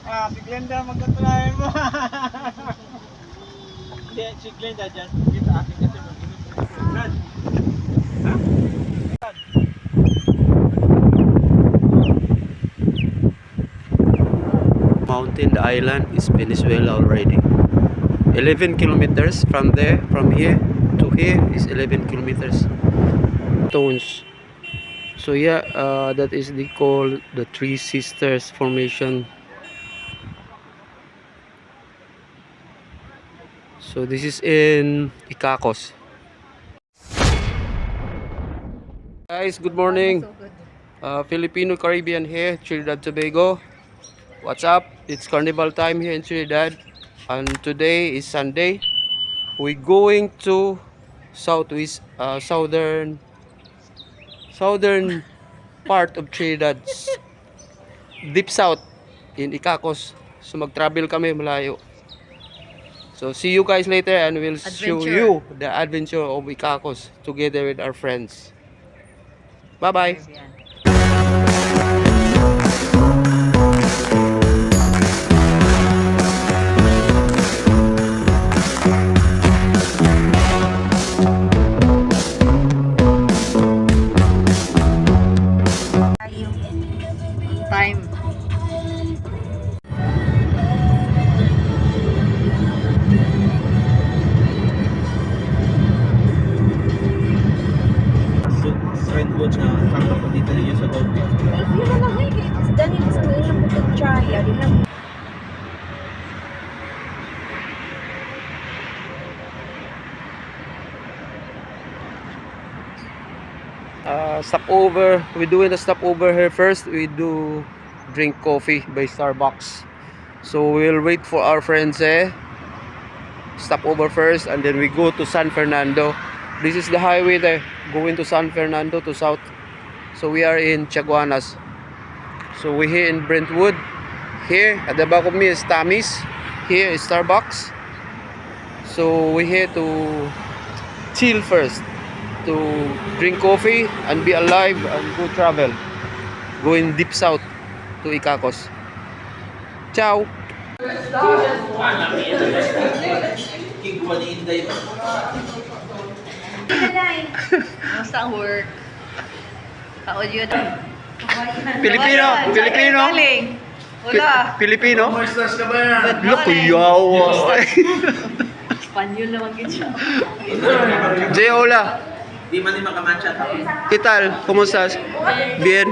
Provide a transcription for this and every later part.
Ah, si Glenda magkatulayan mo. Hindi, si Glenda dyan. Kita akin kasi mag-inom. Mountain, the island is Venezuela already. 11 kilometers from there, from here to here is 11 kilometers. Stones. So yeah, that is they call the Three Sisters Formation. So this is in Icacos. Guys, good morning. Filipino Caribbean here, Trinidad Tobago. What's up? It's carnival time here in Trinidad, and today is Sunday. We're going to southwest, southern part of Trinidad, deep south in Icacos. So mag-travel kami malayo. So see you guys later, and we'll show you the adventure of Icacos together with our friends. Bye bye. Time. Rainbow na tangkap ko dito ninyo sa Gold Beach. If you wanna hike it, then it's a little bit of try. I have Stopover. We're doing a stopover here first. We do drink coffee by Starbucks. So we'll wait for our friends stop over first, and then we go to San Fernando. This is the highway there going to San Fernando to south. So we are in Chaguanas. So we're here in Brentwood. Here at the back of me is Tammy's. Here is Starbucks. So we're here to chill first, to drink coffee and be alive and go travel, going deep south to Icacos. Ciao. Kamusta ang work? Ka-audio na. Filipino, Filipino, Galing. Wala. Filipino. Masters ka ba yan? Look, yawa. Espanyol naman din siya. Jay, hola. Di man ni makamancha tayo. ¿Qué tal? ¿Cómo estás? Bien.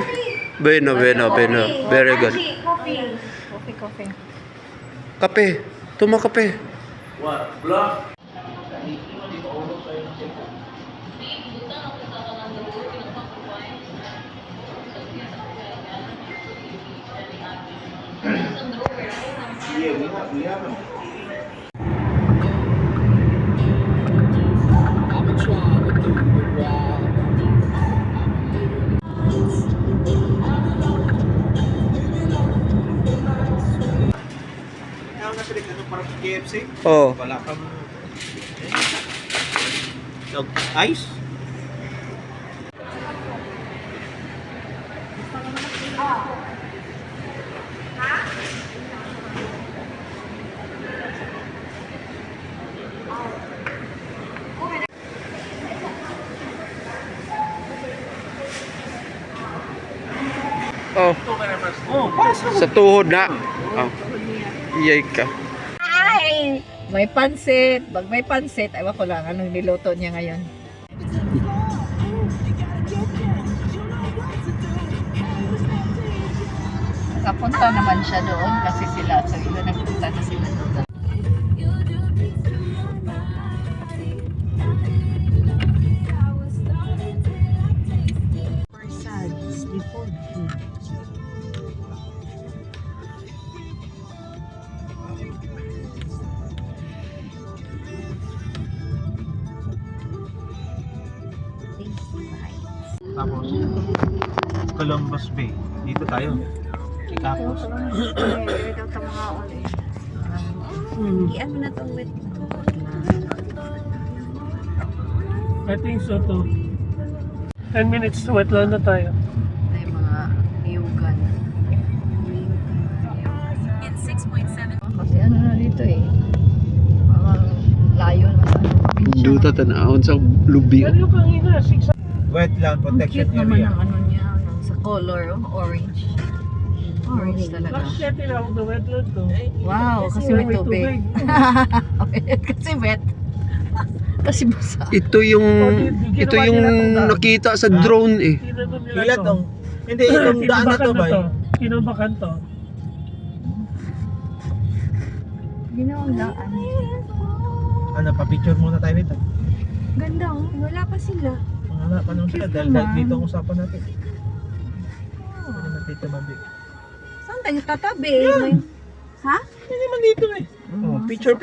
Bueno, bueno, bueno. Very good. Coffee. Kape. Toma kape. What? Block? Yeah, we haven't. Parang KFC? Oh. Wala kang ice? Oh. Sa tuhod na. Oh. Iyay ka. Ay! May pansit. Pag may pansit, ewan ko lang anong niluto niya ngayon. Nakapunta naman siya doon kasi sila. So, iba nagpunta na sila doon. Tapos Columbus Bay. Dito tayo. Tapos Iyan mo na itong wait. I think so too. 10 minutes to wetland na tayo. May mga niyugan. Kasi ano na dito eh. Parang layo na sa probinsya. Duta tanahon sa lubi. Ano yung kanina? 6 Wetland Ang protection cute naman area. ng ano niya, ng sa color, orange. Orange talaga. Bakit siya tinawag na wetland to? Wow, kasi may tubig. Kasi wet. Kasi basa. Ito yung nakita sa drone eh. Tinanong nila Ilan to. tong? Hindi, itong daan na to ba? Kinumbakan to. Ginawang daan. Ano, pa-picture muna tayo nito. Ganda oh, wala pa sila. Wala pa nung sila Cute dahil naman. dito ang usapan natin. Hindi na Tito Mabi. Saan tayo tatabi? May... Ha? Hindi naman dito eh. Oh, picture.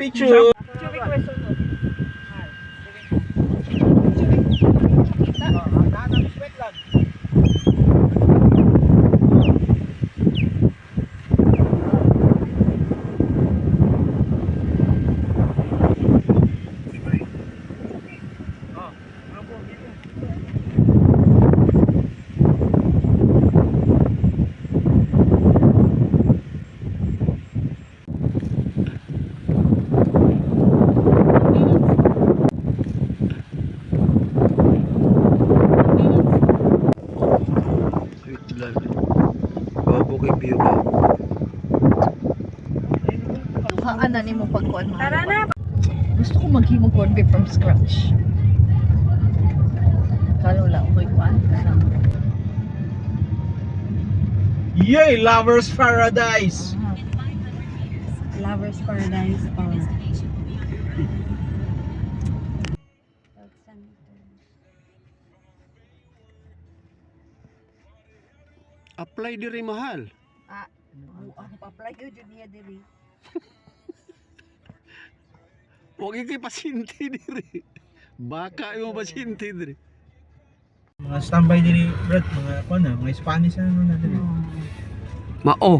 Wait lang. Babo kay view ba? Haan na ni mo pagkuhan mo. Tara na! Gusto ko maghimog corned beef from scratch. Kalo lang ko ikuan. Yay! Lover's Paradise! Lover's Paradise pa. Apply diri mahal. Ako pa-apply yun niya diri. Huwag kay pasinti diri. Baka yung pasinti diri. Mga standby din Brad, mga Spanish na ano natin. Mao.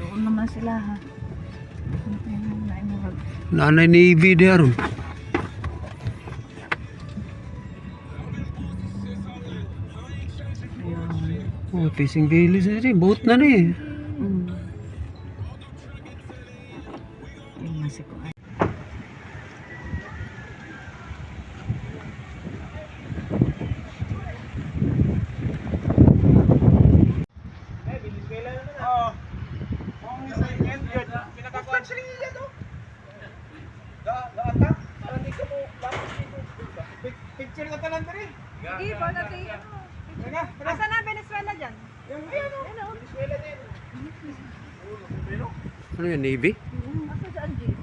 Doon naman sila ha. Nanay Navy daron. Oh, fishing village na rin. Boat na rin. Picture na talang diri. Sige, ba natin Asa na Venezuela dyan? Venezuela din. Ano yan, Navy? Asa dyan, G?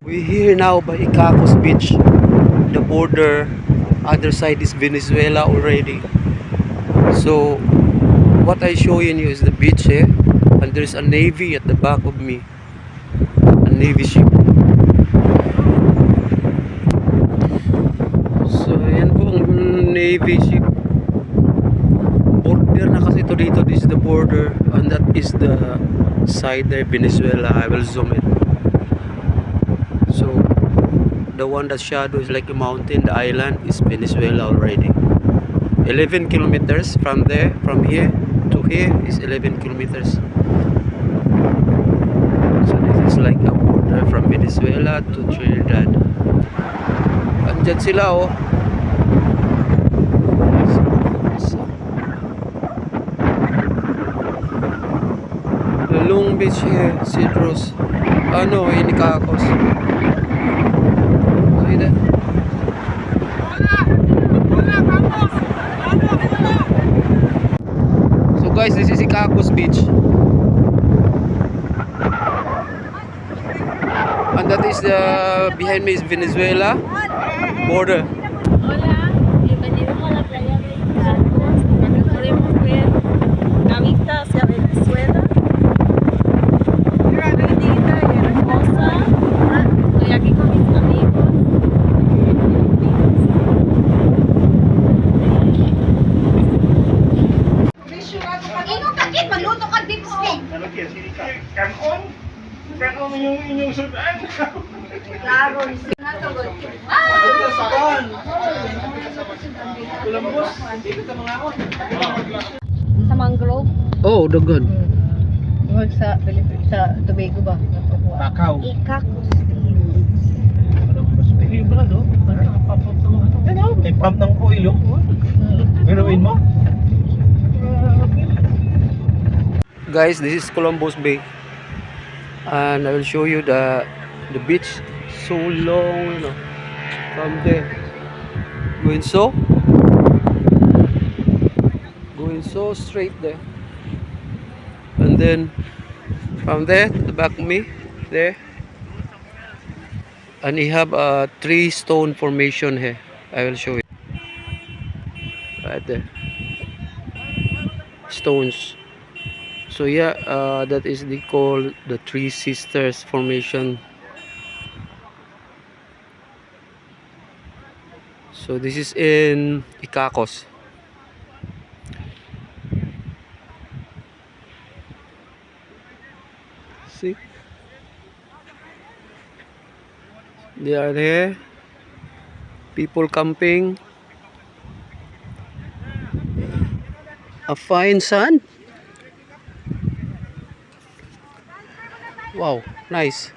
We're here now by Icacos Beach. The border, other side is Venezuela already. So, what I showing you is the beach here, and there's a navy at the back of me, a navy ship. So, ayan po ang navy ship. Border na kasi ito dito. This is the border, and that is the side there, Venezuela. I will zoom in. So, the one that shadow is like a mountain, the island is Venezuela already. 11 kilometers from there, from here to here is 11 kilometers. So this is like a border from Venezuela to Trinidad. Andyan sila oh. The Long Beach here, Cedros. Ano, Icacos. See that? So guys, this is Icacos Beach. And that is the behind me is Venezuela border. Hola, bienvenidos a la playa de Icacos. Acá podemos ver la vista hacia Venezuela. Bonita y hermosa. Estoy aquí con mis amigos. Inong kakit, magluto ka beef steak. Kanon? Kanon yung inyong sudan? Klaro, natugod. Ah! Kulambos. Dito ka mga on. sa mangrove. Oh, daghan. Huwag sa Pilipinas, sa Tobago ba? Nakukuha. Bakaw. Ikakos. Columbus Bay. Libra, no? Papapot sa mga ito. Ano? May pump ng oil, oh. Biruin mo? Guys, this is Columbus Bay. And I will show you the beach. So long, you know. From there. Going so straight there. And then from there to the back of me, there. And you have a 3-stone formation here. I will show you. Right there. Stones. So yeah, that is they call the Three Sisters formation. So this is in Icacos. See, they are there. People camping. A fine sun. Wow, nice.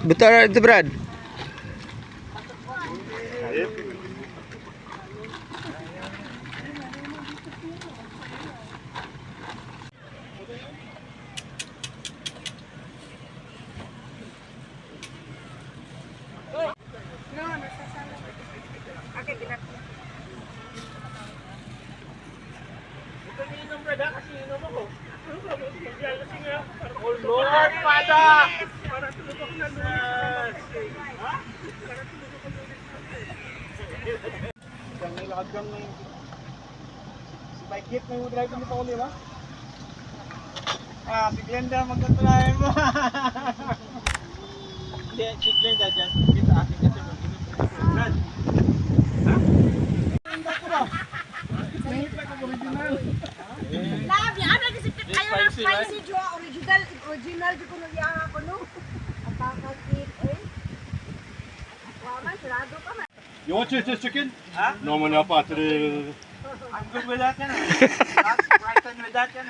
Betul itu Brad? Lord, Father! Si Mike Kit na yung driver nito ulit, ba? Si Glenda, magkatulayan mo. Hindi, si Glenda dyan. Kita akin kasi mag-init. Labi, ano kasi kayo ng spicy jo original di ko nagyaya ko no. Apakakit eh. Wala sarado pa man. You want this chicken? Huh? No, man, up after the... I'm good with that, yan. Right on with that, yan.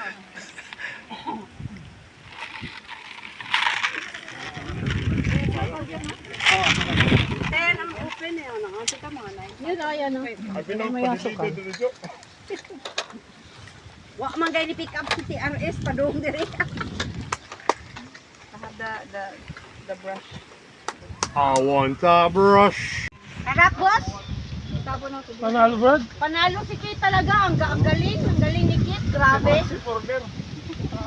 Ten ang open eh ano ang tika mga nai. Yun o, yan o. I've been out May for aso ka. the Wa man gay ni pick up si TRS padung diri. The brush. I want a brush. Harap boss. Tabo na to. Panalo, Brad? Panalo si Kit talaga, ang galing ni Kit, grabe.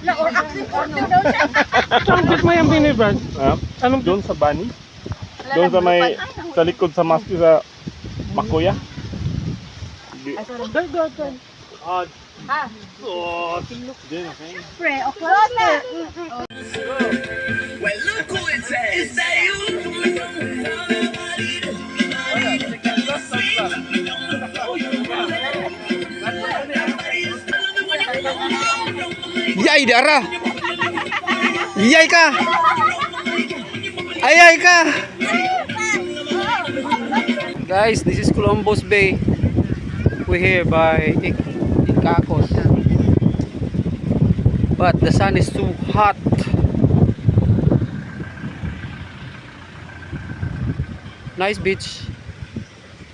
La or action order daw siya. Saan mo yung bini, Brad? Ha? Anong Doon sa bani? Doon sa may... Sa likod sa maski sa Makuya? Dagatan. Ah, Ha, oh, din, okay. pre, okay na. Yay darah. Yay ka. Ayay ka. Guys, this is Columbus Bay. We're here by Icacos. But the sun is too hot. Nice beach.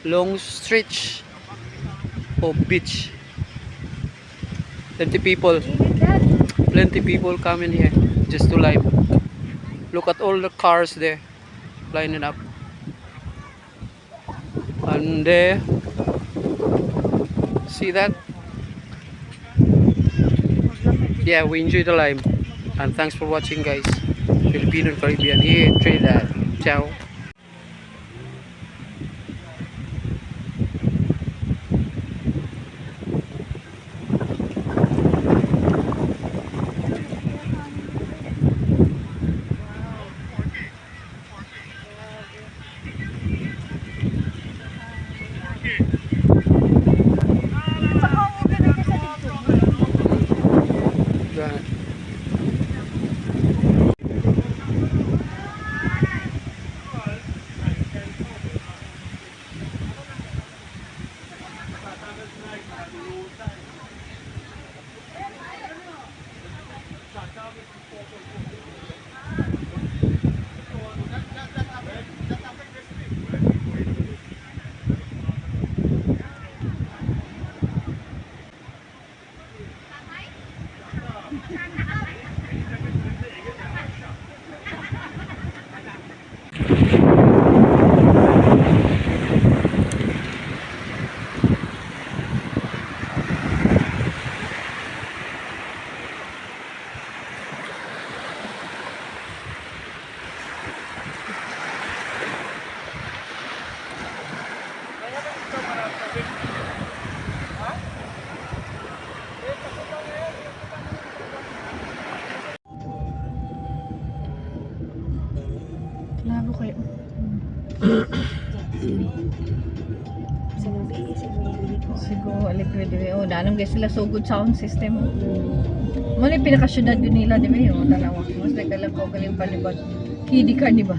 Long stretch of beach. Plenty people come in here just to live. Look at all the cars there lining up. And there, see that? Yeah, we enjoy the live. And thanks for watching, guys. Filipino and Caribbean here, Trinidad. Ciao. Sa mga siguro dili ko. Siguro liquid di ba. Oh, dalam guys sila so good sound system. Mo ni pinaka-syudad yun nila di ba? Oh, tanawa. Mas nagkalang ko galing palibot. Kidi ka di ba?